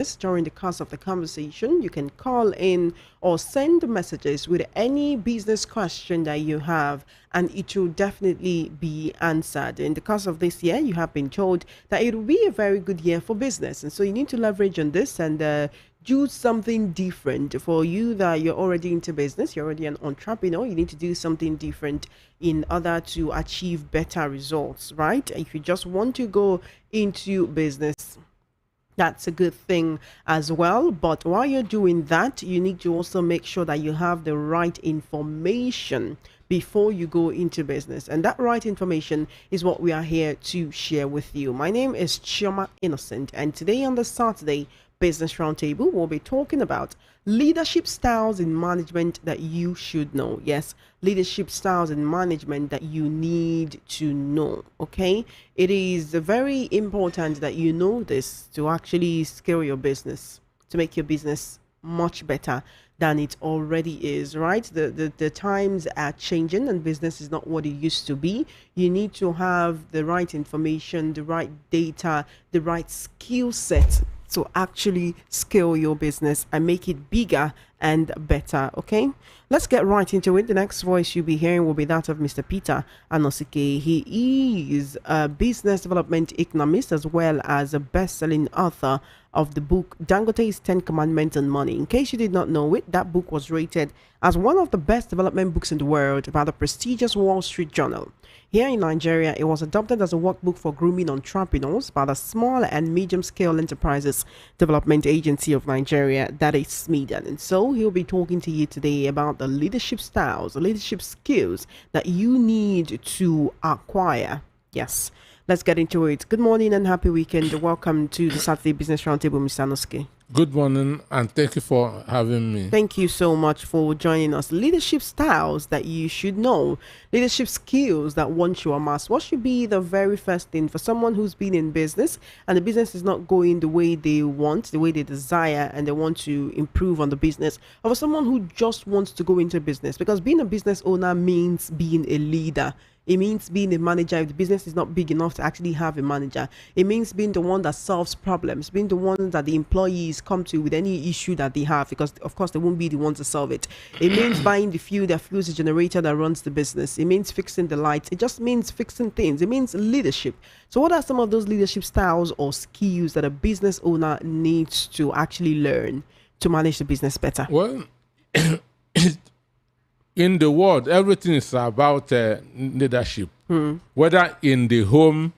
during the course of the conversation. You can call in or send messages with any business question that you have, and it will definitely be answered. In the course of this year, you have been told that it will be a very good year for business, and so you need to leverage on this and do something different. For you that you're already into business, you're already an entrepreneur, you need to do something different in order to achieve better results, right? If you just want to go into business, that's a good thing as well. But while you're doing that, you need to also make sure that you have the right information before you go into business. And that right information is what we are here to share with you. My name is Chioma Innocent, and today on the Saturday Business Roundtable, we'll be talking about leadership styles in management that you should know. Yes, leadership styles in management that you need to know. Okay, it is very important that you know this to actually scale your business, to make your business much better than it already is, right? The times are changing and business is not what it used to be. You need to have the right information, the right data, the right skill set to actually scale your business and make it bigger and better. Okay, let's get right into it. The next voice you'll be hearing will be that of Mr. Peter Anosike. He is a business development economist as well as a best-selling author of the book Dangote's 10 Commandments on Money. In case you did not know it, that book was rated as one of the best development books in the world by the prestigious Wall Street Journal. Here in Nigeria, it was adopted as a workbook for grooming entrepreneurs by the Small and Medium Scale Enterprises Development Agency of Nigeria, that is SMEDAN. And so he'll be talking to you today about the leadership styles, the leadership skills that you need to acquire. Yes, let's get into it. Good morning and happy weekend. Welcome to the Saturday Business Roundtable, Mr. Anosuke. Good morning, and thank you for having me. Thank you so much for joining us. Leadership styles that you should know, leadership skills that one should amass. What should be the very first thing for someone who's been in business and the business is not going the way they want, the way they desire, and they want to improve on the business, or for someone who just wants to go into business? Because being a business owner means being a leader. It means being a manager if the business is not big enough to actually have a manager. It means being the one that solves problems, being the one that the employees come to with any issue that they have, because of course they won't be the ones to solve it. It means buying the fuel that fuels the generator that runs the business. It means fixing the lights. It just means fixing things. It means leadership. So what are some of those leadership styles or skills that a business owner needs to actually learn to manage the business better? Well, in the world, everything is about leadership. Whether in the home,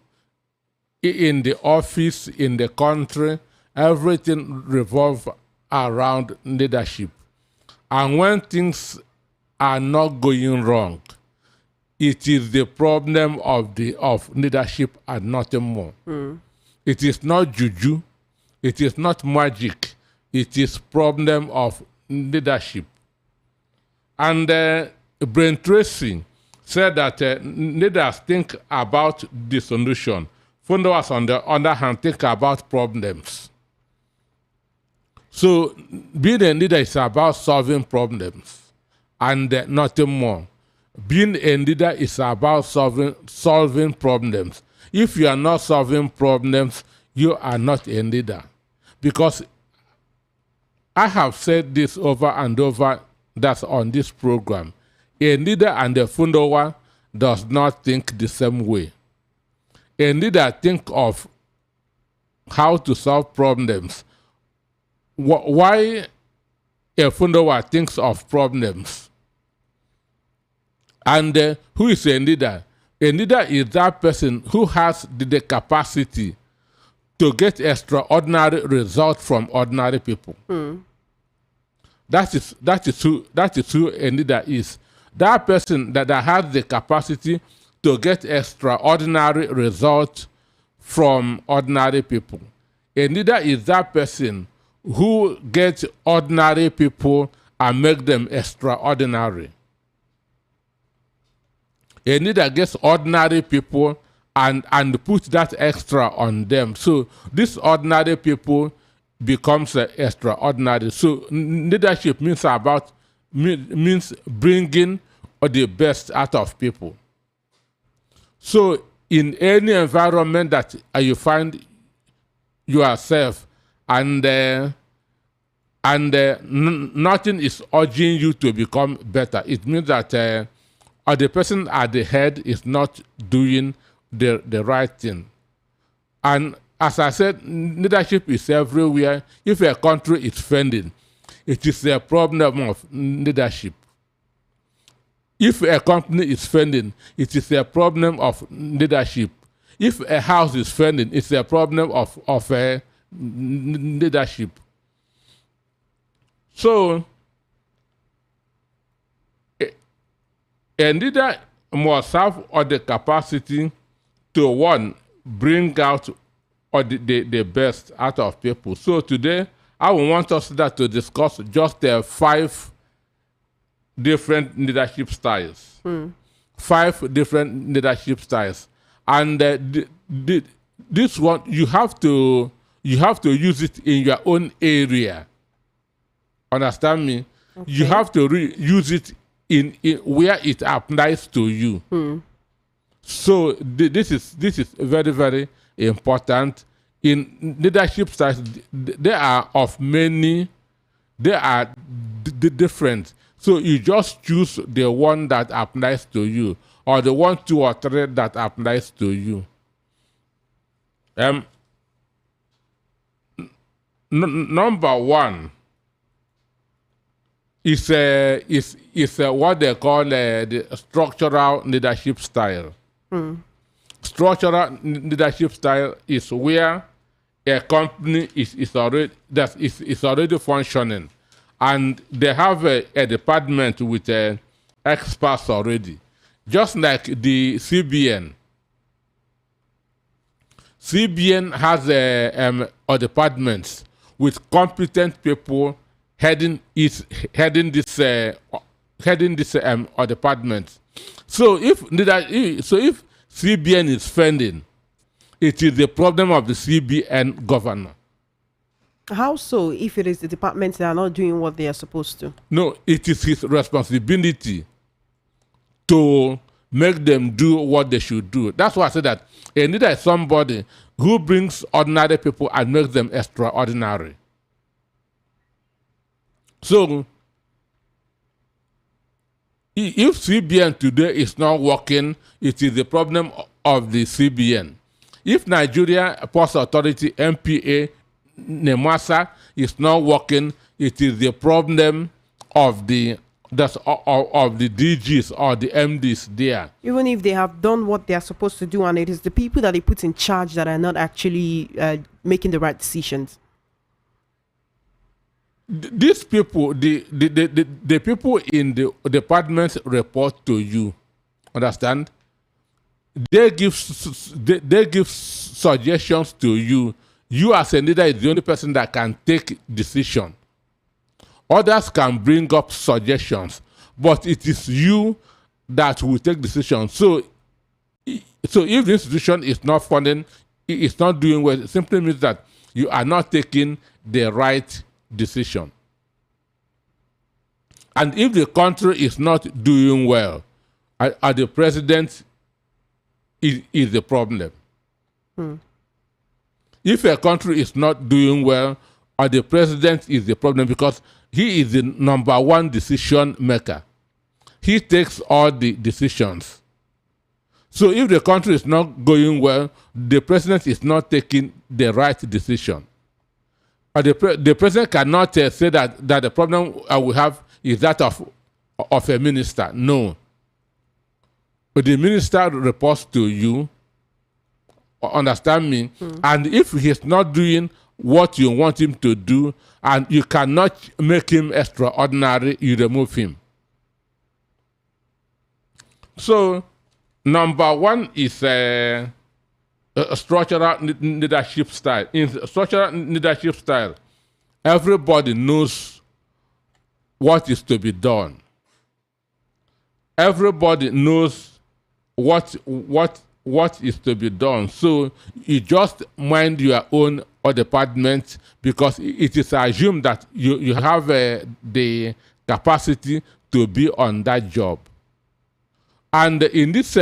in the office, in the country, everything revolves around leadership. And when things are not going wrong, it is the problem of leadership and nothing more. It is not juju, it is not magic, it is problem of leadership. And Brain Tracy said that leaders think about the solution. Followers, on the other hand, think about problems. So being a leader is about solving problems and nothing more. Being a leader is about solving problems. If you are not solving problems, you are not a leader. Because I have said this over and over, that's on this program. A leader and a follower does not think the same way. A leader think of how to solve problems. Why a follower thinks of problems. And who is a leader? A leader is that person who has the capacity to get extraordinary results from ordinary people. That is who a leader is. That person that has the capacity to get extraordinary results from ordinary people. A leader is that person who gets ordinary people and make them extraordinary. A leader gets ordinary people and puts that extra on them. So these ordinary people becomes extraordinary. So leadership means bringing the best out of people. So in any environment that you find yourself, and nothing is urging you to become better. It means that the person at the head is not doing the right thing. And as I said, leadership is everywhere. If a country is failing, it is a problem of leadership. If a company is failing, it is a problem of leadership. If a house is failing, it's a problem of leadership. So, a leader must have all the capacity to, one, bring out all the best out of people. So today, I want us to discuss just 5 different leadership styles. 5 different leadership styles. And this one, you have to use it in your own area. Understand me? Okay. You have to use it in where it applies to you. So this is very, very important. In leadership styles, they are of many. They are different. So you just choose the one that applies to you, or the 1, 2, or 3 that applies to you. Number 1 is what they call the structural leadership style. Structural leadership style is where a company is already functioning, and they have a department with experts already, just like the CBN. CBN has a departments with competent people heading this department. So if CBN is failing, it is the problem of the CBN governor. How so, if it is the departments that are not doing what they are supposed to? No, it is his responsibility to make them do what they should do. That's why I said that a leader is somebody who brings ordinary people and makes them extraordinary. So, if CBN today is not working, it is the problem of the CBN. If Nigeria Post Authority, MPA, NEMASA is not working, it is the problem of the DGs or the MDs there. Even if they have done what they are supposed to do, and it is the people that they put in charge that are not actually making the right decisions. These people, the people in the departments report to you. Understand? They give suggestions to you. You as a leader is the only person that can take decision. Others can bring up suggestions, but it is you that will take decisions. So if the institution is not funding, it's not doing well, it simply means that you are not taking the right decision. And if the country is not doing well, the president is the problem. If a country is not doing well, the president is the problem, because he is the number 1 decision maker. He takes all the decisions. So if the country is not going well, the president is not taking the right decision. The president cannot say that the problem we have is that of a minister. No. But the minister reports to you. Understand me? And if he's not doing what you want him to do, and you cannot make him extraordinary, you remove him. So, number 1 is a structural leadership style. In structural leadership style, everybody knows what is to be done. Everybody knows what is to be done. So you just mind your own department, because it is assumed that you have the capacity to be on that job. And in this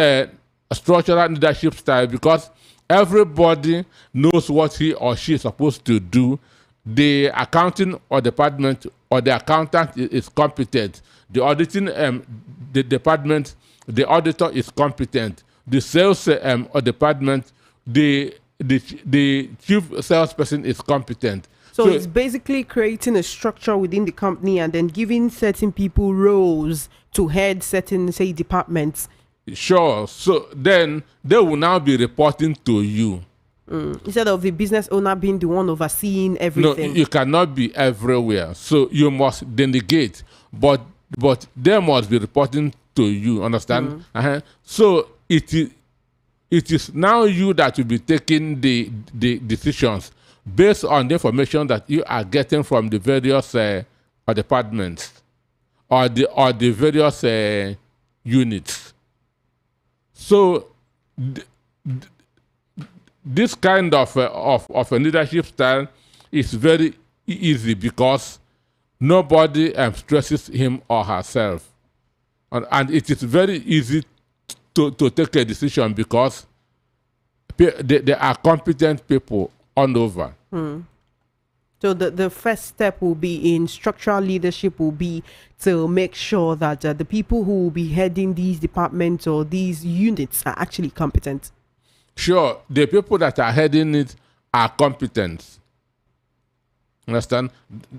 structural leadership style, because everybody knows what he or she is supposed to do, the accounting or department or the accountant is competent. The auditing the department, the auditor is competent. The sales or department, the chief salesperson is competent. So it's basically creating a structure within the company and then giving certain people roles to head certain, say, departments. Sure. So then they will now be reporting to you. Instead of the business owner being the one overseeing No, everything. you cannot be everywhere. So you must delegate, but they must be reporting to you. Understand? So it is now you that will be taking the decisions based on the information that you are getting from the various departments or the various units. So this kind of a leadership style is very easy because nobody stresses him or herself, and it is very easy to take a decision because they are competent people all over. So the first step will be in structural leadership will be to make sure that the people who will be heading these departments or these units are actually competent. Sure, the people that are heading it are competent. Understand?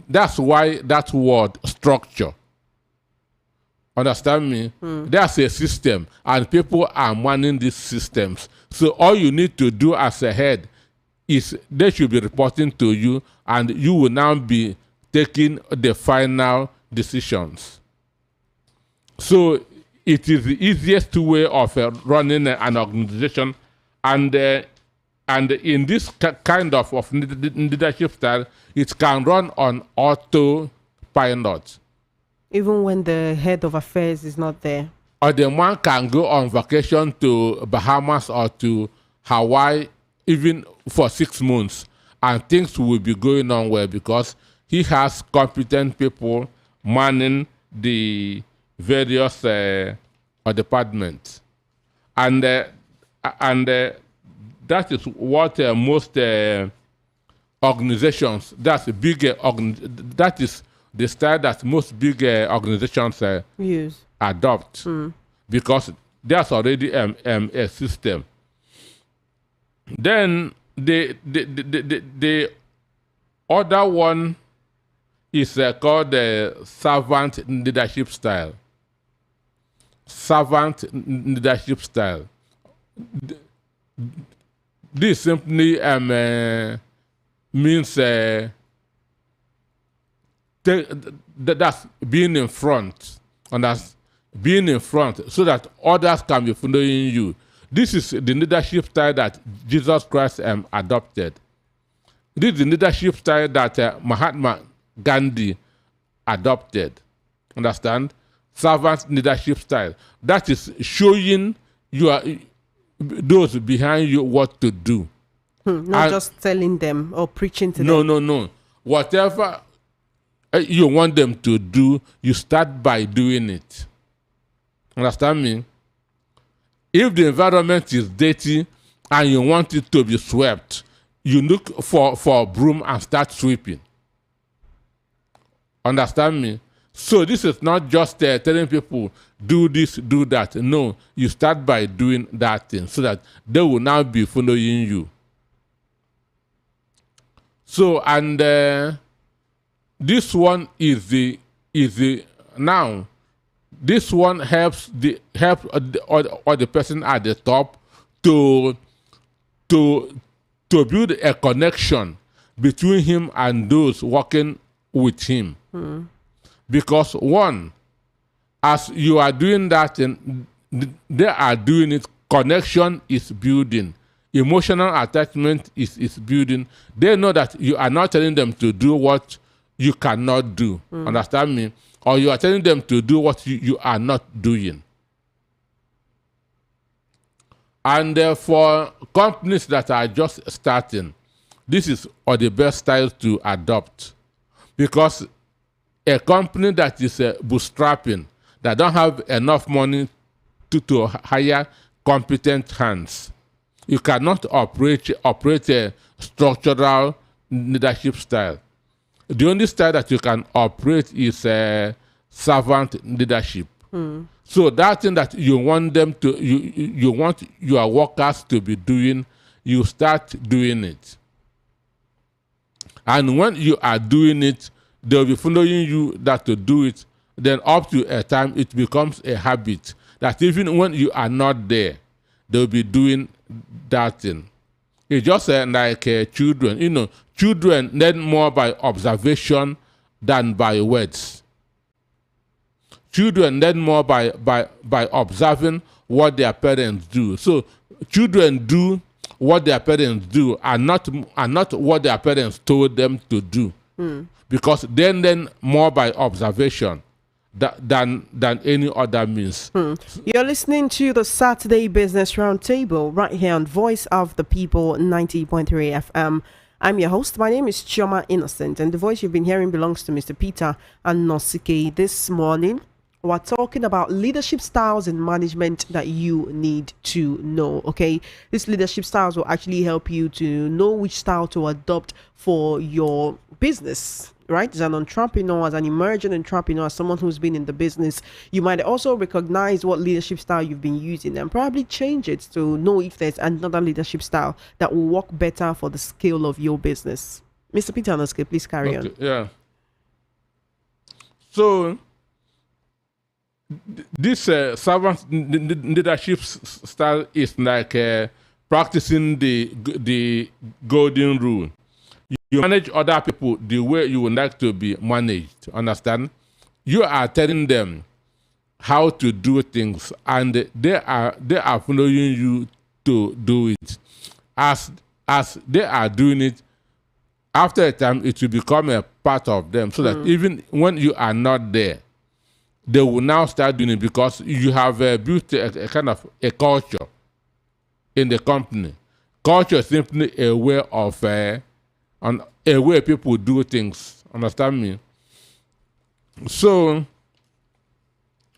That's why that word structure. Understand me? There's a system and people are manning these systems. So all you need to do as a head is they should be reporting to you and you will now be taking the final decisions. So it is the easiest way of running an organization, and in this kind of leadership style, it can run on autopilot. Even when the head of affairs is not there. Or the man can go on vacation to Bahamas or to Hawaii even for 6 months and things will be going on well because he has competent people manning the various departments. And that is what most organizations, that is the style that most big organizations use, adopt, because there's already a system. Then the other one is called the servant leadership style. Servant leadership style. This simply means that's being in front, and that's being in front so that others can be following you. This is the leadership style that Jesus Christ adopted. This is the leadership style that Mahatma Gandhi adopted. Understand? Servant leadership style. That is showing those behind you what to do. Not just telling them or preaching to them. No. Whatever you want them to do, you start by doing it. Understand me? If the environment is dirty and you want it to be swept, you look for a broom and start sweeping. Understand me? So this is not just telling people, do this, do that. No, you start by doing that thing so that they will now be following you. So, and this one is the now. This one helps the person at the top to build a connection between him and those working with him. Because one, as you are doing that and they are doing it, connection is building. Emotional attachment is building. They know that you are not telling them to do what you cannot do. Understand me? Or you are telling them to do what you are not doing. And for companies that are just starting, this is the best style to adopt. Because a company that is bootstrapping, that don't have enough money to hire competent hands, you cannot operate a structural leadership style. The only style that you can operate is servant leadership. So that thing that you want them to, you want your workers to be doing, you start doing it. And when you are doing it, they'll be following you that to do it. Then up to a time, it becomes a habit that even when you are not there, they'll be doing that thing. It's just like children. Children learn more by observation than by words. Children learn more by observing what their parents do. So children do what their parents do and not what their parents told them to do. Because they learn more by observation than any other means. You're listening to the Saturday Business Roundtable right here on Voice of the People 90.3 FM. I'm your host. My name is Chioma Innocent, and the voice you've been hearing belongs to Mr. Peter and Nosike. This morning, we're talking about leadership styles in management that you need to know. Okay, these leadership styles will actually help you to know which style to adopt for your business. Right, as an entrepreneur, as an emerging entrepreneur, as someone who's been in the business, you might also recognize what leadership style you've been using and probably change it to know if there's another leadership style that will work better for the scale of your business. Mr. Peter Noske, please carry on. Yeah. So this servant leadership style is like practicing the golden rule. You manage other people the way you would like to be managed. Understand? You are telling them how to do things, and they are following you to do it. As they are doing it, after a time it will become a part of them. So that even when you are not there, they will now start doing it because you have built a kind of a culture in the company. Culture is simply a way of on a way people do things. Understand me? So,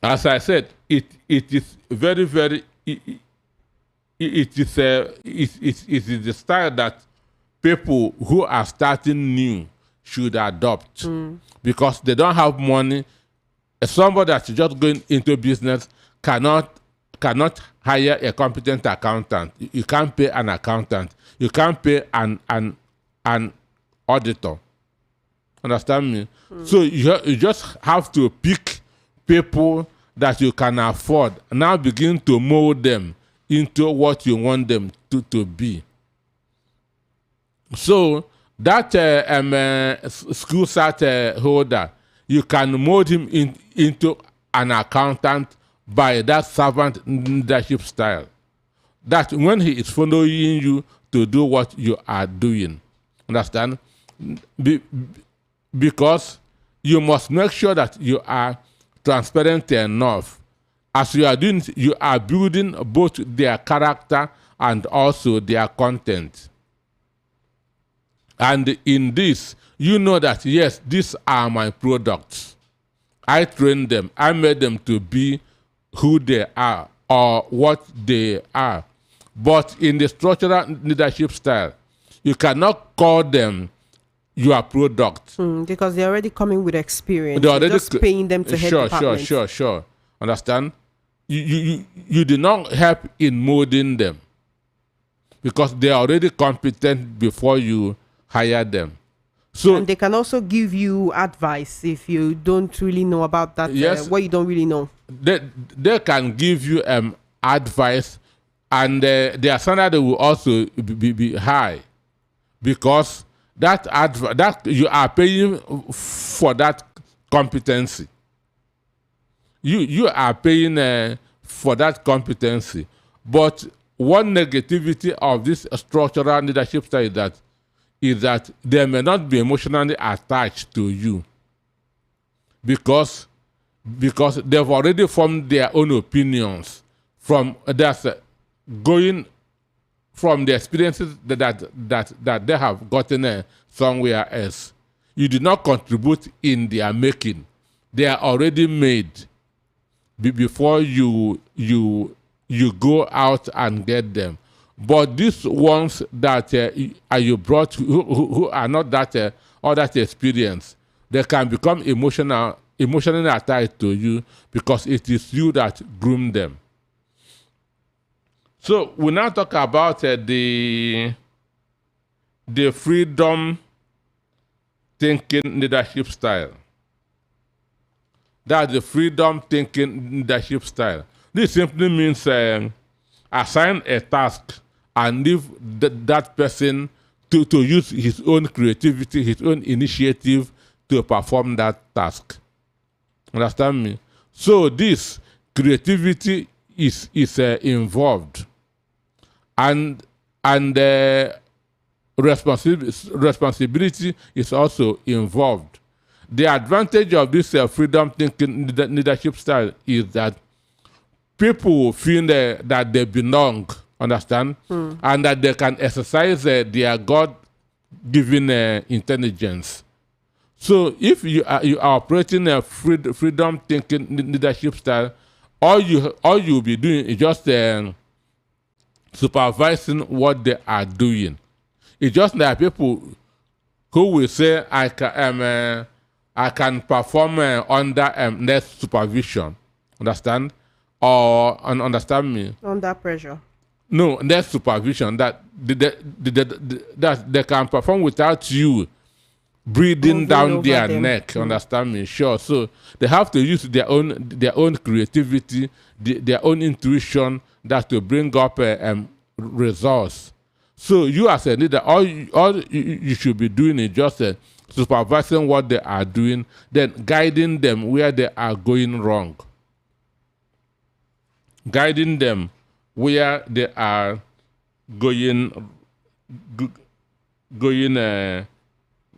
as I said, it is very, very. It is the style that people who are starting new should adopt because they don't have money. Somebody that's just going into business cannot hire a competent accountant. You can't pay an accountant. You can't pay an auditor. Understand me? So you just have to pick people that you can afford. Now begin to mold them into what you want them to be. So that school sat holder, you can mold him into an accountant by that servant leadership style. That when he is following you to do what you are doing. Understand? Because you must make sure that you are transparent enough. As you are doing, you are building both their character and also their content. And in this, you know that, yes, these are my products. I trained them. I made them to be who they are or what they are. But in the structural leadership style, you cannot call them your product. Because they're already coming with experience. They're already just paying them to head departments. Sure. Understand? You do not help in molding them because they are already competent before you hire them. So, and they can also give you advice if you don't really know about that, yes, what you don't really know. They can give you advice, and their standard will also be high because that you are paying for that competency. You are paying for that competency. But one negativity of this structural leadership style is that they may not be emotionally attached to you because they've already formed their own opinions from going from the experiences that they have gotten somewhere else. You do not contribute in their making. They are already made before you go out and get them. But these ones that you brought who are not that all that experience, they can become emotionally attached to you because it is you that groomed them. So we now talk about the freedom thinking leadership style. That's the freedom thinking leadership style. This simply means assign a task and leave that person to use his own creativity, his own initiative to perform that task. Understand me? So this creativity is involved, and responsibility is also involved. The advantage of this freedom thinking leadership style is that people feel that they belong, understand, and that they can exercise their God-given intelligence. So if you are operating a freedom thinking leadership style, all you'll be doing is just supervising what they are doing. It's just like people who will say, I can perform under less supervision, understand? Or understand me? Under pressure. No, less supervision, that they can perform without you breathing Moving down over their them. neck, understand me? Sure. So they have to use their own creativity, their own intuition, that to bring up results. So you as a leader, all you should be doing is just supervising what they are doing, then guiding them where they are going wrong. Guiding them where they are going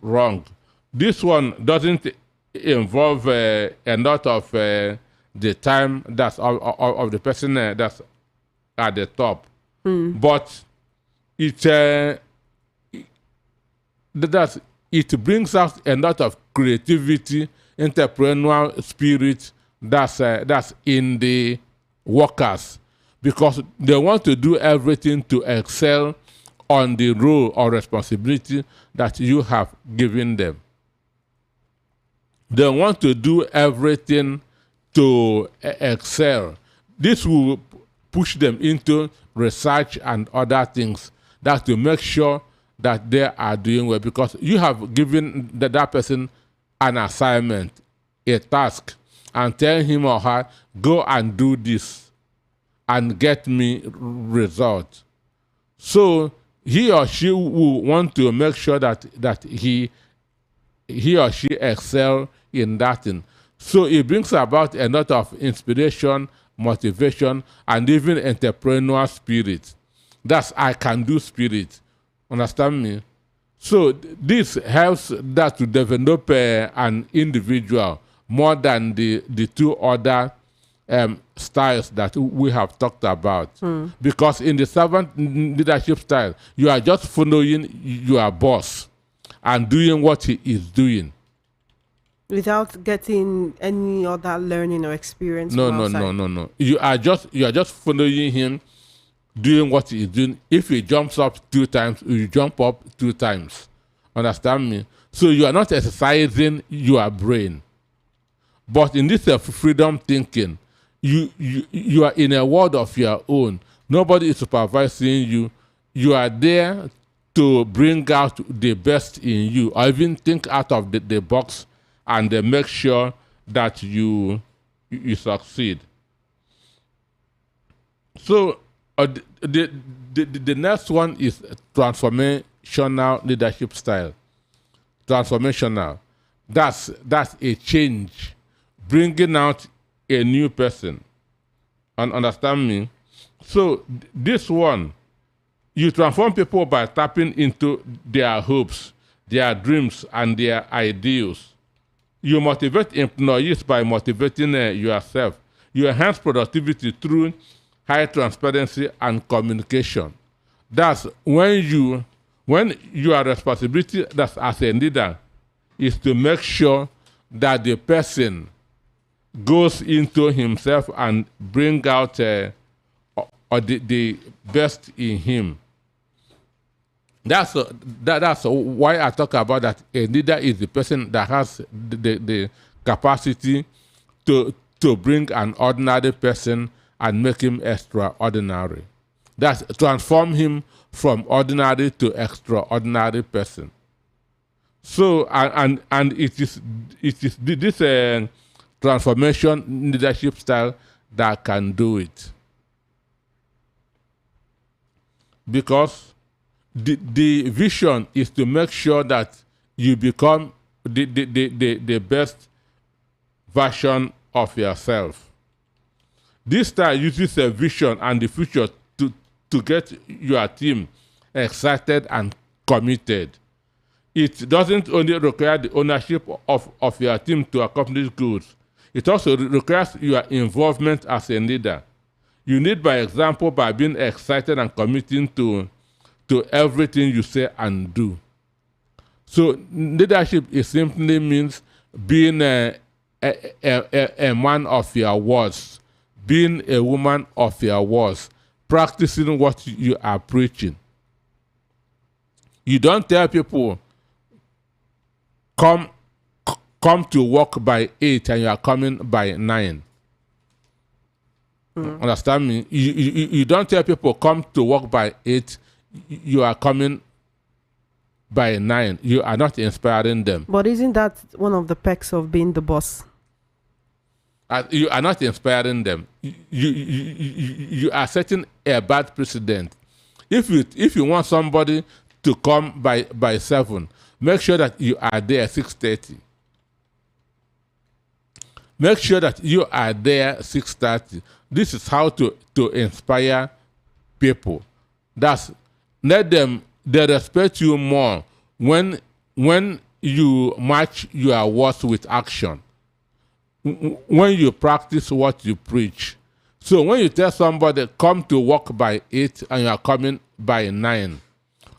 wrong. This one doesn't involve a lot of the time that's of the person that's at the top, but it brings out a lot of creativity, entrepreneurial spirit that's in the workers, because they want to do everything to excel on the role or responsibility that you have given them. They want to do everything to excel. This will push them into research and other things, that to make sure that they are doing well, because you have given that person an assignment, a task, and tell him or her, go and do this and get me result. So he or she will want to make sure that he or she excel in that thing. So it brings about a lot of inspiration, motivation, and even entrepreneurial spirit. That's I can do spirit. Understand me? So this helps that to develop an individual more than the two other styles that we have talked about. Because in the servant leadership style, you are just following your boss and doing what he is doing. Without getting any other learning or experience. No. You are just following him, doing what he is doing. If he jumps up 2 times, you jump up 2 times. Understand me? So you are not exercising your brain. But in this freedom thinking, you are in a world of your own. Nobody is supervising you. You are there to bring out the best in you, or even think out of the box and make sure that you succeed. So the next one is transformational leadership style. Transformational. That's a change, bringing out a new person. And understand me? So this one, you transform people by tapping into their hopes, their dreams, and their ideals. You motivate employees by motivating yourself. You enhance productivity through high transparency and communication. That's when your responsibility that's as a leader is to make sure that the person goes into himself and bring out the best in him. That's why I talk about that a leader is the person that has the capacity to bring an ordinary person and make him extraordinary. That's transform him from ordinary to extraordinary person. So and it is this transformation leadership style that can do it, because the vision is to make sure that you become the best version of yourself. This style uses a vision and the future to get your team excited and committed. It doesn't only require the ownership of your team to accomplish goals, it also requires your involvement as a leader. You lead by example by being excited and committing to everything you say and do. So leadership is simply means being a man of your words, being a woman of your words, practicing what you are preaching. You don't tell people, come to work by 8 and you are coming by 9. Understand me? You don't tell people, come to work by 8, you are coming by 9. You are not inspiring them. But isn't that one of the perks of being the boss? You are not inspiring them. You are setting a bad precedent. If you want somebody to come by 7, make sure that you are there 6:30. Make sure that you are there 6:30. This is how to inspire people. That's let them they respect you more when you match your words with action. When you practice what you preach. So when you tell somebody come to work by 8 and you are coming by 9,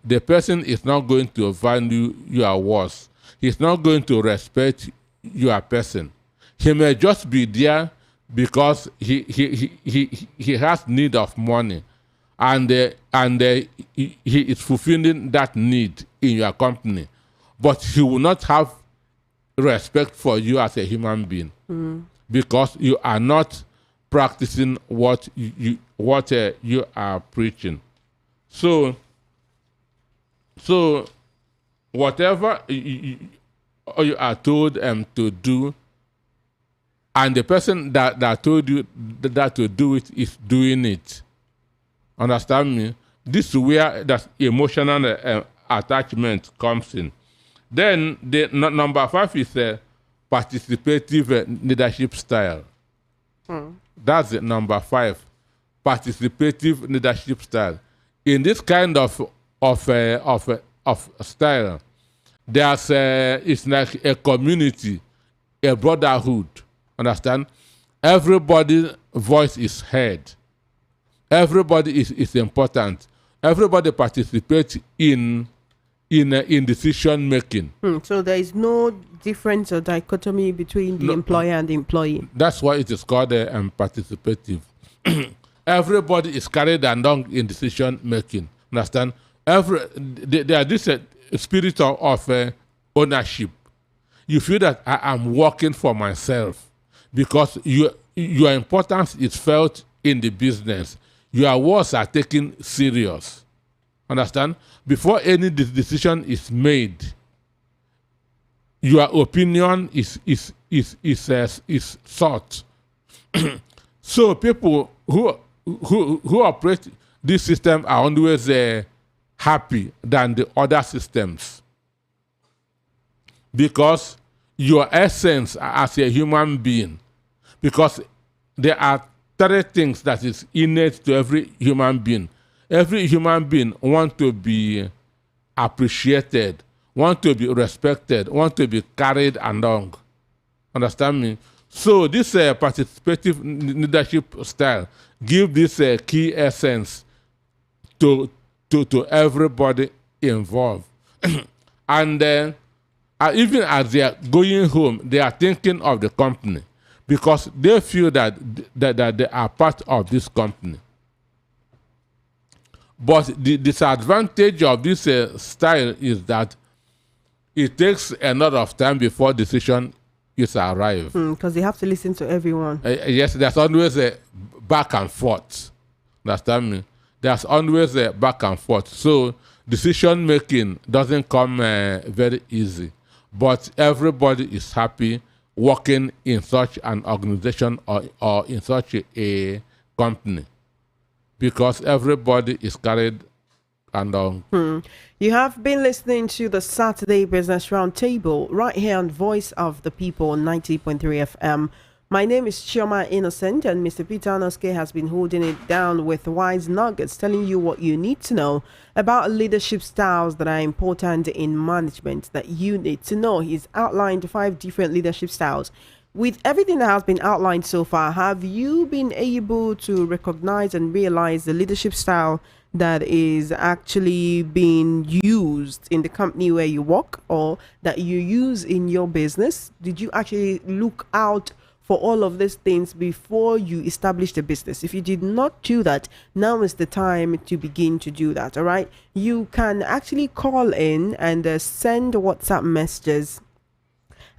the person is not going to value your words. He's not going to respect your person. He may just be there because he has need of money, and he is fulfilling that need in your company, but he will not have respect for you as a human being because you are not practicing what you are preaching. So whatever you are told to do, and the person that told you that to do it is doing it. Understand me? This is where that emotional attachment comes in. Then the number 5 is a participative leadership style. That's the number 5, participative leadership style. In this kind of style, there's it's like a community, a brotherhood. Understand? Everybody's voice is heard. Everybody is important. Everybody participates in decision making. So there is no difference or dichotomy between the employer and the employee. That's why it is called participative. Everybody is carried along in decision making. Understand? There is this spirit of ownership. You feel that I am working for myself because your importance is felt in the business. Your words are taken serious. Understand? Before any decision is made, your opinion is sought. So people who operate this system are always happy than the other systems, because your essence as a human being, because there are 3 things that is innate to every human being. Every human being wants to be appreciated, want to be respected, want to be carried along. Understand me? So this participative leadership style gives this key essence to everybody involved. And even as they are going home, they are thinking of the company because they feel that they are part of this company. But the disadvantage of this style is that it takes a lot of time before decision is arrived. Because they have to listen to everyone. Yes, there's always a back and forth. Understand me? There's always a back and forth. So decision making doesn't come very easy. But everybody is happy working in such an organization or in such a company because everybody is carried along. You have been listening to the Saturday Business Roundtable right here on Voice of the People 90.3 FM. My name is Chioma Innocent, and Mr. Peter Anoske has been holding it down with wise nuggets, telling you what you need to know about leadership styles that are important in management that you need to know. He's outlined 5 different leadership styles. With everything that has been outlined so far, have you been able to recognize and realize the leadership style that is actually being used in the company where you work or that you use in your business? Did you actually look out for all of these things before you establish the business? If you did not do that, now is the time to begin to do that. All right, you can actually call in and send WhatsApp messages,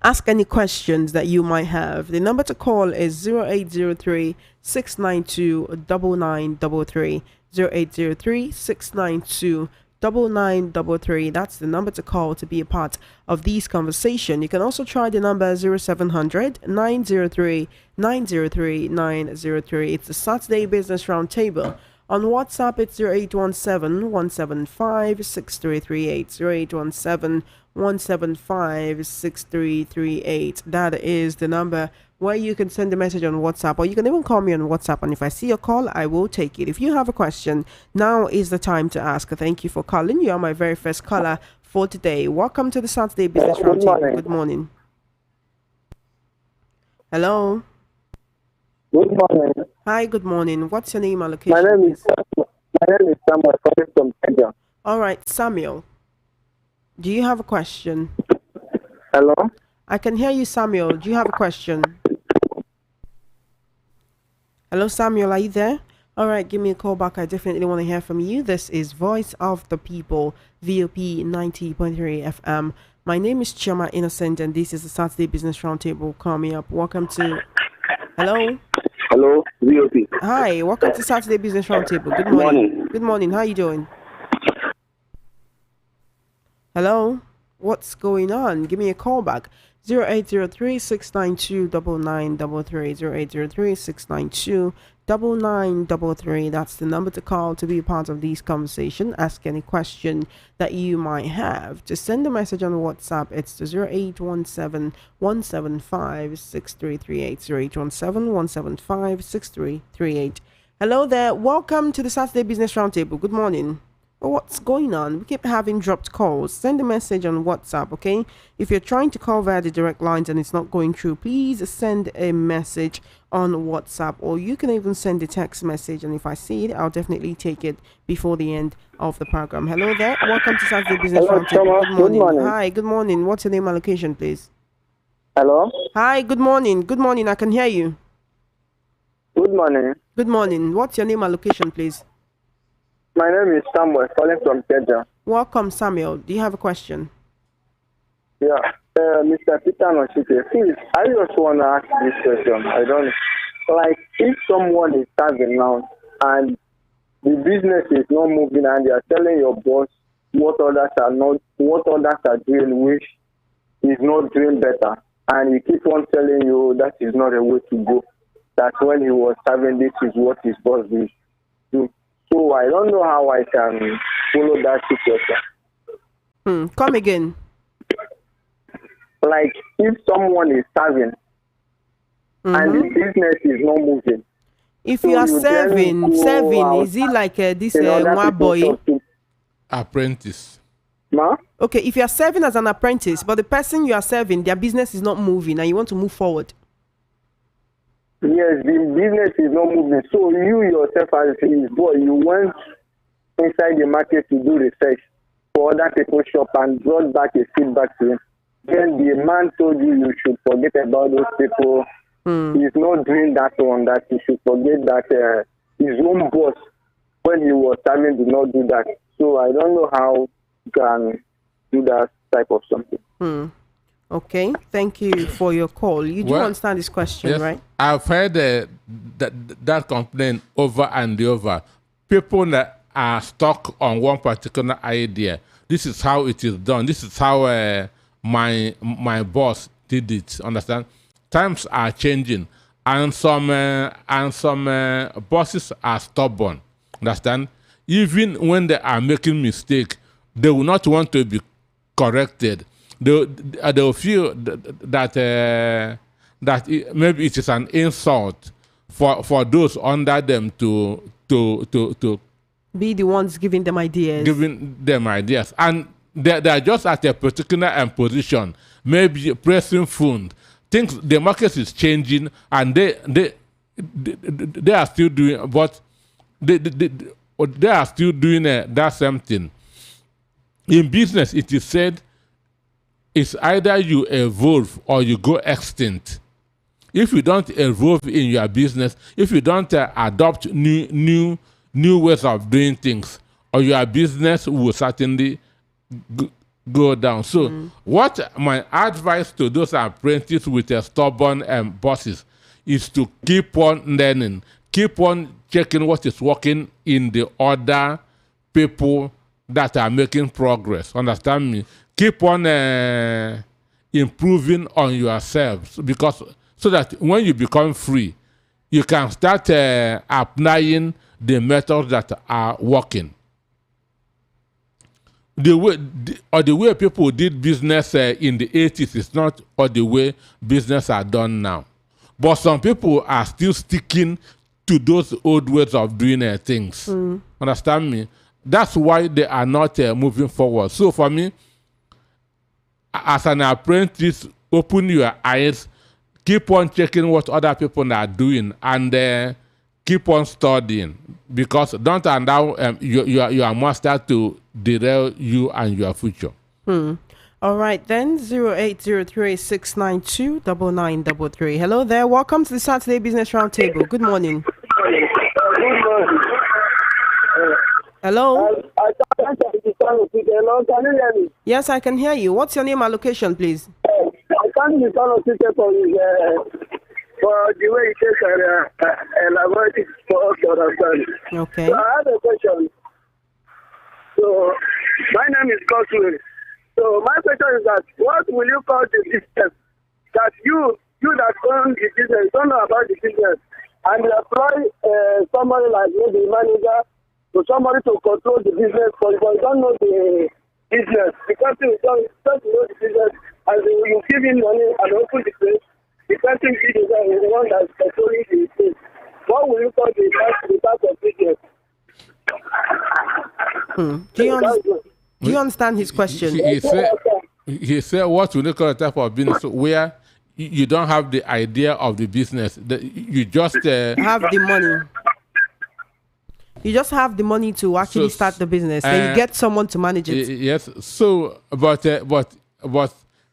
ask any questions that you might have. The number to call is 0803 692 9933. 0803 692 9933. That's the number to call to be a part of this conversation. You can also try the number 0700 903 903 903. It's the Saturday Business Roundtable. On WhatsApp, it's 0817 175 6338. 0817 175 6338. That is the number where you can send a message on WhatsApp, or you can even call me on WhatsApp, and if I see a call, I will take it. If you have a question, now is the time to ask. Thank you for calling. You are my very first caller for today. Welcome to the Saturday Business Roundtable. Good morning. Hello. Good morning. Hi, good morning. What's your name and location? My name is Samuel calling from Kenya. All right, Samuel. Do you have a question? Hello? I can hear you, Samuel. Do you have a question? Hello, Samuel. Are you there? All right, give me a call back. I definitely want to hear from you. This is Voice of the People, VOP 90.3 FM. My name is Chioma Innocent, and this is the Saturday Business Roundtable. Call me up. Welcome to... Hello? Hello, VOP. Hi, welcome to Saturday Business Roundtable. Good morning. Good morning. How are you doing? Hello? What's going on? Give me a call back. 0803 692 9933. 0803 692 9933. That's the number to call to be a part of this conversation. Ask any question that you might have. Just send a message on WhatsApp. It's to 0817 175 6338. 0817 175 6338. Hello there. Welcome to the Saturday Business Roundtable. Good morning. What's going on? We keep having dropped calls. Send a message on WhatsApp, okay? If you're trying to call via the direct lines and it's not going through, please send a message on WhatsApp, or you can even send a text message, and if I see it, I'll definitely take it before the end of the program. Hello there. Welcome to Saturday Business Roundtable. Good morning. Hi, good morning. What's your name and location, please? Hello? Hi, good morning. Good morning. I can hear you. Good morning. Good morning. What's your name and location, please? My name is Samuel calling from Kenya. Welcome, Samuel. Do you have a question? Yeah. Mr. Peter Anoshike, please, I just want to ask this question. I don't like if someone is serving now and the business is not moving and they are telling your boss what others are doing, which is not doing better, and he keep on telling you that is not a way to go. That when he was serving, this is what his boss will do. So I don't know how I can follow that situation. Come again. Like if someone is serving and the business is not moving. If you are serving, is it like this one boy? Apprentice. Ma? Okay, if you are serving as an apprentice, but the person you are serving, their business is not moving and you want to move forward. Yes, the business is not moving. So you yourself as his boy, you went inside the market to do research for other people's shop and brought back a feedback to him. Then the man told you should forget about those people. He's not doing that one, that he should forget that his own boss when he was serving did not do that. So I don't know how you can do that type of something. Okay, thank you for your call. You do understand this question, yes, right? I've heard that complaint over and over. People that are stuck on one particular idea. This is how it is done. This is how my boss did it. Understand? Times are changing, and some bosses are stubborn. Understand? Even when they are making mistake, they will not want to be corrected. They'll feel that maybe it is an insult for those under them to be the ones giving them ideas. And they're just at a particular position, maybe pressing phone. Things, the market is changing, and they are still doing, but they are still doing that same thing. In business, it is said it's either you evolve or you go extinct. If you don't evolve in your business, if you don't adopt new ways of doing things, or your business will certainly go down. So what my advice to those apprentices with stubborn bosses is to keep on learning, keep on checking what is working in the other people that are making progress. Understand me? Keep on improving on yourselves, because so that when you become free, you can start applying the methods that are working. The way people did business in the 80s is not the way business are done now. But some people are still sticking to those old ways of doing things. Understand me? That's why they are not moving forward. So for me, as an apprentice, open your eyes, keep on checking what other people are doing, and keep on studying, because don't allow your master to derail you and your future. All right, then 0803-692-9933. Hello there. Welcome to the Saturday Business Roundtable. Good morning. Hello. Hello, can you hear me? Yes, I can hear you. What's your name and location, please? I can't be for the way it takes elaborate it for us to understand. Okay. So I have a question. So my name is Coswell. So my question is that what will you call the business that you that own the business don't know about the business, and you employ somebody like maybe manager or somebody to control the business, but you don't know the business. Because you don't know the business, and you give him money and open the place, the person is the one that's controlling the business. What will you call the type of business? Do you understand his question? He said, what will you call a type of business where you don't have the idea of the business, you just have the money. You just have the money to actually start the business. Then you get someone to manage it. Yes. So, but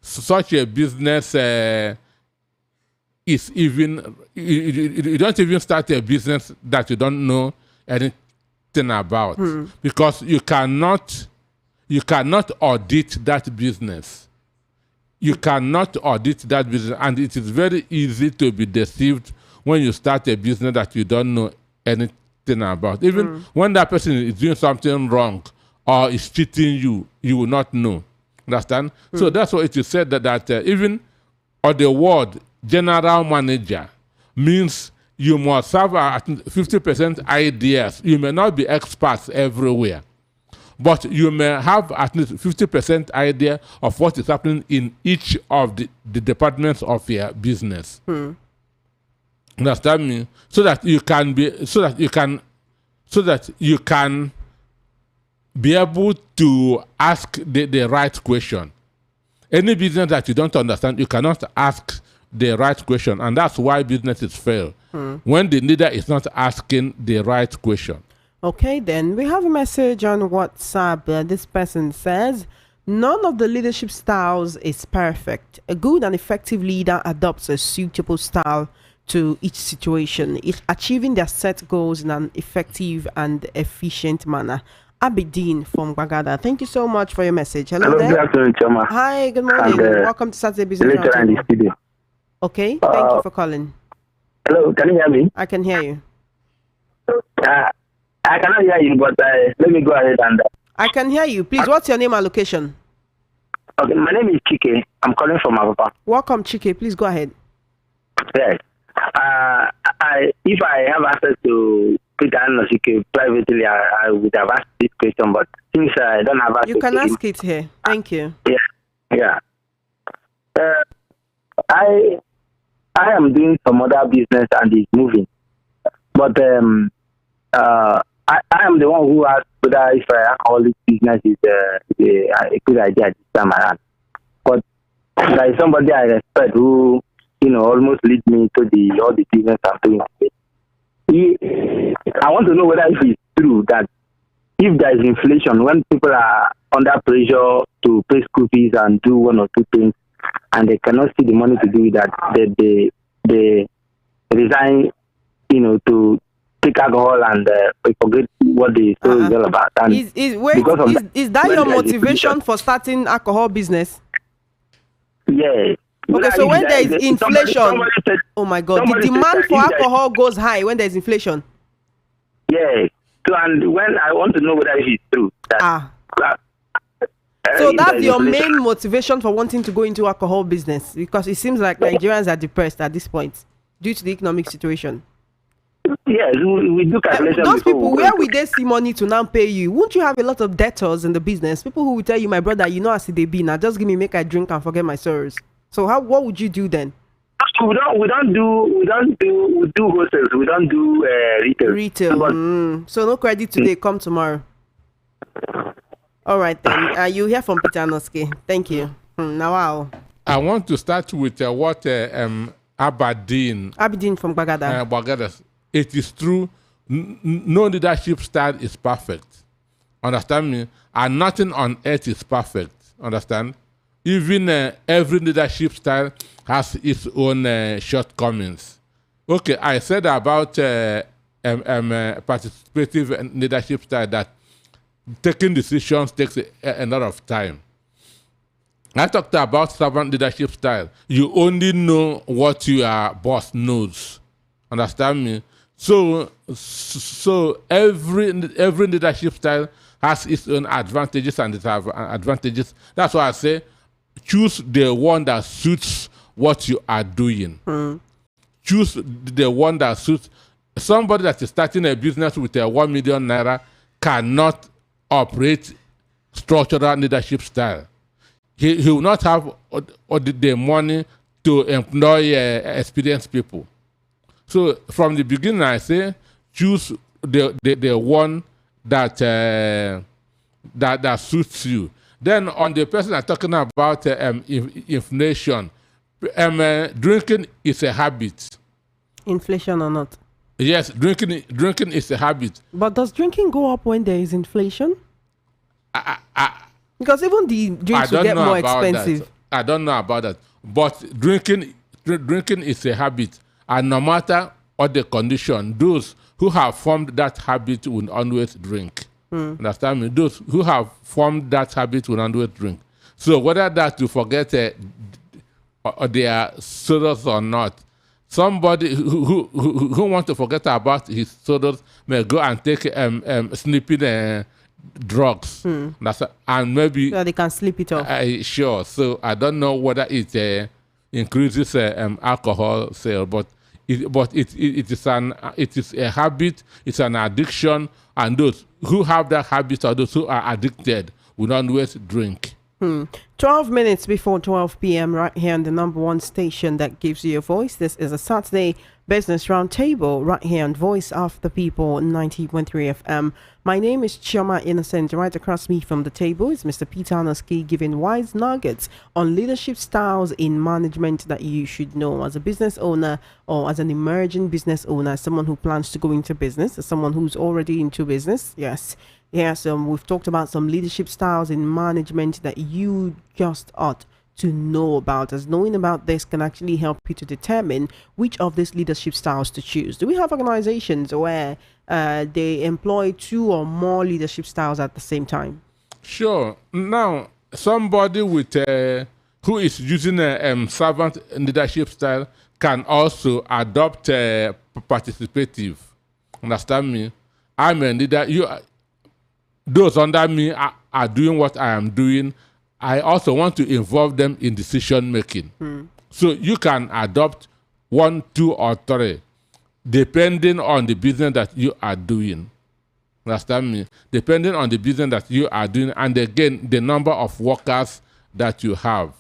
such a business is even you don't even start a business that you don't know anything about, because you cannot audit that business. You cannot audit that business, and it is very easy to be deceived when you start a business that you don't know anything about. Even when that person is doing something wrong or is cheating you, you will not know. Understand? So that's why it is said that even on the word general manager means you must have at 50% ideas. You may not be experts everywhere, but you may have at least 50% idea of what is happening in each of the departments of your business. Understand me? So that you can be able to ask the right question. Any business that you don't understand, you cannot ask the right question, and that's why businesses fail. When the leader is not asking the right question. Okay, then we have a message on WhatsApp. This person says, none of the leadership styles is perfect. A good and effective leader adopts a suitable style to each situation, achieving their set goals in an effective and efficient manner. Abidin from Bagada, thank you so much for your message. Hello, Hello, there. good afternoon, Choma. Hi, good morning. And, Welcome to Saturday Business Later in the Roundtable. studio. Okay, thank you for calling. Hello, can you hear me? I can hear you. I cannot hear you, but let me go ahead and. I can hear you. Please, what's your name and location? Okay, my name is Chike. I'm calling from Apapa. Welcome, Chike. Please go ahead. Yes. If I have access to Peter and Chike privately, I would have asked this question, but since I don't have access You can to ask him, it here. Thank you. Yeah. I am doing some other business and it's moving, but I am the one who asked whether if alcoholic business is a good idea this time around. But there is somebody I respect who, almost leads me to all the business I'm doing. I want to know whether it is true that if there is inflation, when people are under pressure to pay school fees and do one or two things, and they cannot see the money to do that, they resign, to take alcohol and forget what the story is all about. And is that your motivation for starting alcohol business? Yes. Okay, so when there is inflation, somebody said, oh my God, the demand for alcohol goes high when there is inflation. Yes. So, and when I want to know whether it is true. So that's your main motivation for wanting to go into alcohol business, because it seems like Nigerians are depressed at this point due to the economic situation. Yes, we do calculations. Those people, where will they see money to now pay you? Won't you have a lot of debtors in the business? People who will tell you, my brother, as they be now, just give me, make I drink and forget my sorrows. So what would you do then? We do hotels. We don't do retail. Retail. So no credit today. Come tomorrow. All right then. You hear from Peter Noski. Thank you. Now I want to start with what Abidin from Bagada. Bagada. It is true. No leadership style is perfect. Understand me? And nothing on earth is perfect. Understand? Even every leadership style has its own shortcomings. Okay, I said about participative leadership style that taking decisions takes a lot of time. I talked about servant leadership style. You only know what your boss knows. Understand me? So every leadership style has its own advantages and disadvantages. That's why I say choose the one that suits what you are doing. Choose the one that suits. Somebody that is starting a business with a 1 million naira cannot operate structural leadership style. He will not have the money to employ experienced people. So from the beginning, I say choose the one that suits you. Then on the person I'm talking about inflation, drinking is a habit. Inflation or not? Yes, drinking is a habit. But does drinking go up when there is inflation? Because even the drinks will get more expensive. That. I don't know about that. But drinking is a habit. And no matter what the condition, those who have formed that habit will always drink. Understand me? Those who have formed that habit will always drink. So whether that to forget their sodas or not, somebody who wants to forget about his sodas may go and take sleeping drugs. And maybe so they can sleep it off. Sure. So I don't know whether it increases alcohol sale, but it is a habit. It's an addiction, and those who have that habit or those who are addicted will always drink. 12 minutes before 12 p.m. right here on the number one station that gives you a voice. This is a Saturday Business Roundtable right here on Voice of the People 90.3 FM. My name is Chioma Innocent. Right across me from the table is Mr. Peter Noski giving wise nuggets on leadership styles in management that you should know as a business owner or as an emerging business owner, someone who plans to go into business, as someone who's already into business. Yes, we've talked about some leadership styles in management that you just ought to know about, as knowing about this can actually help you to determine which of these leadership styles to choose. Do we have organizations where they employ 2 or more leadership styles at the same time? Sure. Now, somebody with who is using a servant leadership style can also adopt participative. Understand me? I'm a leader. Those under me are doing what I am doing. I also want to involve them in decision making. So you can adopt 1, 2, or 3, depending on the business that you are doing. Understand me? Depending on the business that you are doing, and again, the number of workers that you have.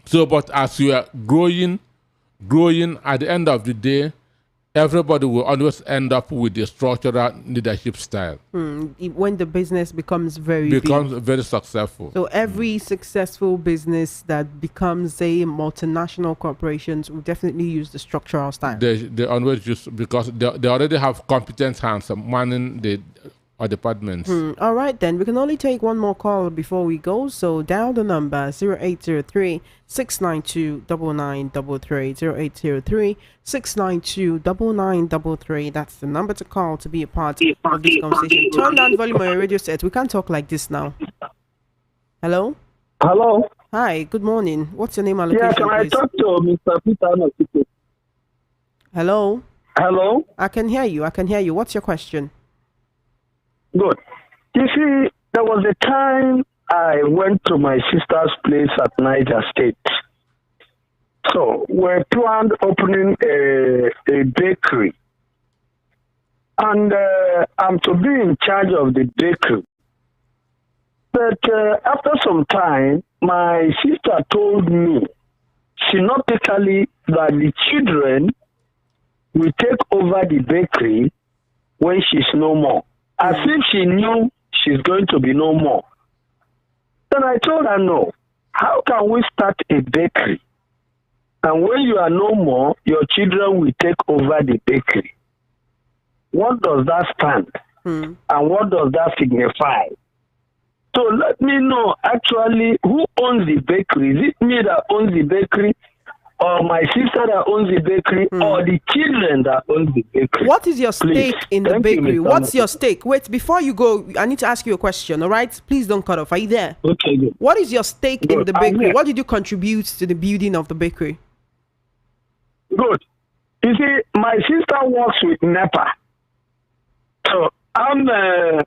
So, but as you are growing, at the end of the day, everybody will always end up with the structural leadership style. When the business becomes very successful. So every successful business that becomes a multinational corporations will definitely use the structural style. They always use, because they already have competent hands manning the departments. All right, then we can only take one more call before we go. So dial the number 0803-692-9933, 0803-692-9933. That's the number to call to be a part of this conversation. Turn down the volume on your radio set. We can't talk like this now. Hello? Hello? Hi, good morning. What's your name and location, Yeah, can I please? talk to Mr. Peter? Hello? Hello? I can hear you. What's your question? Good. You see, there was a time I went to my sister's place at Niger State. So we planned opening a bakery. And I'm to be in charge of the bakery. But after some time, my sister told me synoptically that the children will take over the bakery when she's no more. As if she knew she's going to be no more. Then I told her, no. How can we start a bakery? And when you are no more, your children will take over the bakery. What does that stand? And what does that signify? So let me know actually who owns the bakery. Is it me that owns the bakery? Or my sister that owns the bakery, or the children that owns the bakery? What is your stake in the bakery? What's your stake? Wait, before you go, I need to ask you a question, all right? Please don't cut off. Are you there? Okay, good. What is your stake in the bakery? What did you contribute to the building of the bakery? Good. You see, my sister works with NEPA. So I'm a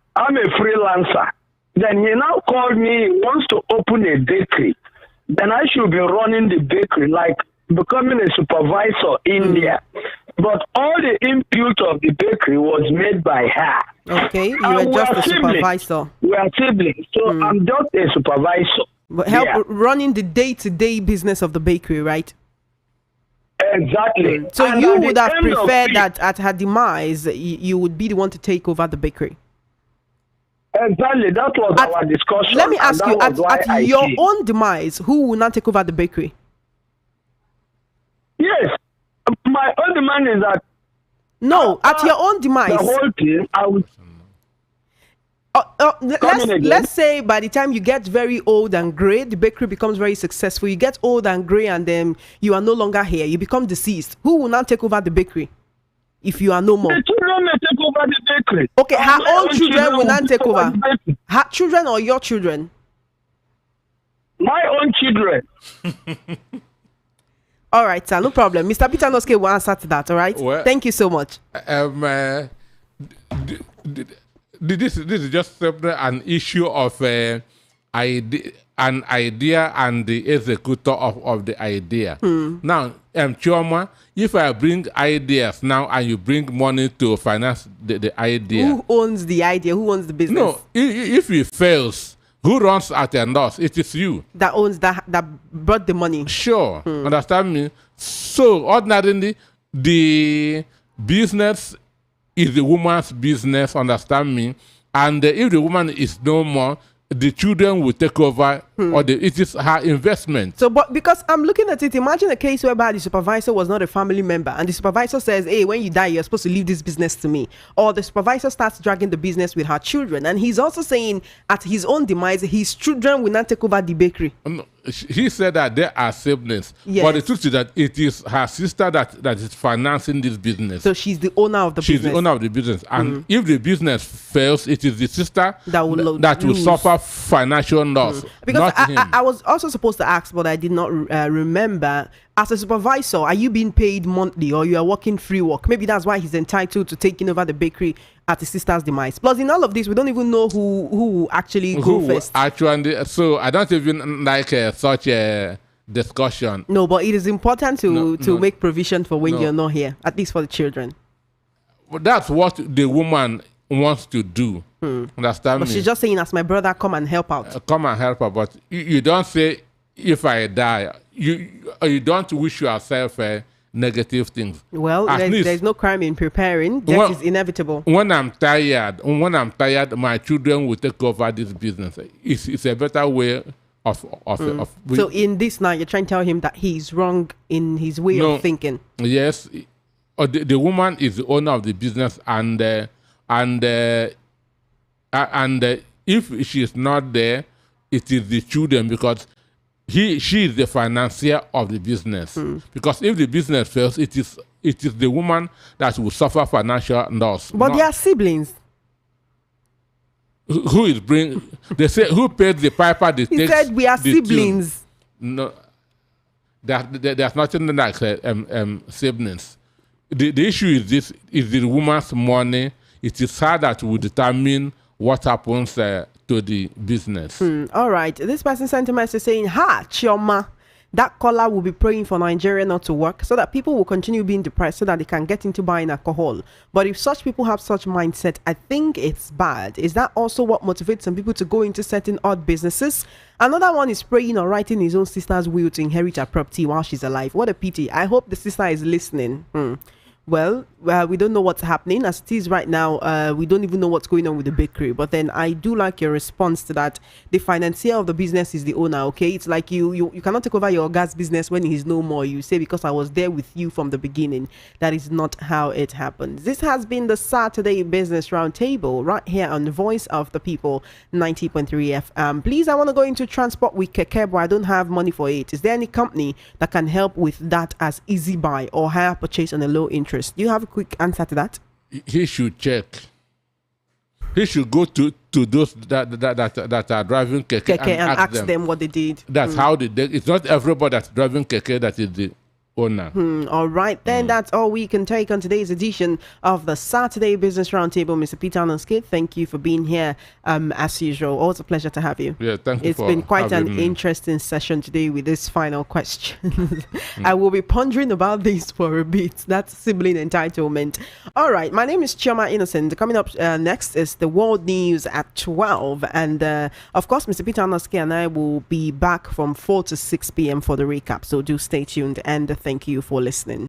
freelancer. Then he now called me, he wants to open a bakery. Then I should be running the bakery, like becoming a supervisor in there. But all the input of the bakery was made by her. Okay, you were just a supervisor. We are siblings, so I'm just a supervisor. But help running the day-to-day business of the bakery, right? Exactly. So and you would have preferred that at her demise, you would be the one to take over the bakery. Exactly, that was our discussion. Let me ask you, at your own demise, who will not take over the bakery? Yes, my own demand is that. No, at your own demise. The whole thing, I would. Let's say by the time you get very old and gray, the bakery becomes very successful. You get old and gray, and then you are no longer here. You become deceased. Who will now take over the bakery? If you are no more, the children may take over the bakery. Okay, her own children will not take over. Her children or your children? My own children. All right, sir, no problem. Mr. Peter Noske will answer to that. All right. Well, thank you so much. This is just an issue of an idea and the executor of the idea. Now, Chioma, if I bring ideas now and you bring money to finance the idea. Who owns the idea? Who owns the business? No, if it fails, who runs at Endorses? It is you. That owns that brought the money. Sure. Understand me? So, ordinarily, the business is the woman's business, understand me? And if the woman is no more, the children will take over or it is her investment. So, but because I'm looking at it, imagine a case whereby the supervisor was not a family member, and the supervisor says, "Hey, when you die, you're supposed to leave this business to me," or the supervisor starts dragging the business with her children, and he's also saying at his own demise, his children will not take over the bakery. No, he said that there are siblings, Yes. but the truth is that it is her sister that is financing this business. So she's the owner of the She's business. the owner of the business, and if the business fails, it is the sister That will that will lose. suffer financial loss, Because not him. I was also supposed to ask, but I did not remember. As a supervisor, are you being paid monthly or you are working free work? Maybe that's why he's entitled to taking over the bakery at his sister's demise. Plus, in all of this, we don't even know who will actually go first. Actually, so I don't even like such a discussion. No, but it is important to No. make provision for when No. you're not here, at least for the children. That's what the woman wants to do. Understand But me? she's just saying, as my brother, come and help out. Come and help her, but you don't say, if I die, you don't wish yourself negative things. Well, At least- there's no crime in preparing. Death Well- is inevitable. When I'm tired, my children will take over this business. It's a better way of So in this now, you're trying to tell him that he's wrong in his way No. of thinking. yes. The woman is the owner of the business, and if she is not there, it is the children, because she is the financier of the business. Because if the business fails, it is the woman that will suffer financial loss. But not- they are siblings. who is bring? They say who paid the piper? They He said we are the tune. siblings. No, there's nothing like siblings. The issue is this: is the woman's money. It is her that will determine what happens to the business. All right. This person sent a message saying, "Ha, Chioma, that caller will be praying for Nigeria not to work so that people will continue being depressed so that they can get into buying alcohol. But if such people have such mindset, I think it's bad. Is that also what motivates some people to go into certain odd businesses?" Another one is praying or writing his own sister's will to inherit her property while she's alive. What a pity. I hope the sister is listening. Well, we don't know what's happening as it is right now. We don't even know what's going on with the bakery. But then I do like your response to that. The financier of the business is the owner. Okay, it's like you cannot take over your gas business when he's no more. You say because I was there with you from the beginning. That is not how it happens. This has been the Saturday Business Roundtable right here on the Voice of the People 90.3 FM. Please, I want to go into transport with Keke, but I don't have money for it. Is there any company that can help with that as easy buy or higher purchase on a low interest? Do you have a quick answer to that? He should check. He should go to those that are driving keke, Keke and ask them what they did. That's how they did. It's not everybody that's driving keke that is the owner. All right, then that's all we can take on today's edition of the Saturday Business Roundtable. Mr. Peter Onoske, thank you for being here as usual. Always a pleasure to have you. Yeah, thank you. It's been quite an having me. interesting session today with this final question. I will be pondering about this for a bit. That's sibling entitlement. All right, my name is Chioma Innocent. Coming up next is the world news at 12. And of course, Mr. Peter Onoske and I will be back from 4 to 6 p.m. for the recap. So do stay tuned and thank you for listening.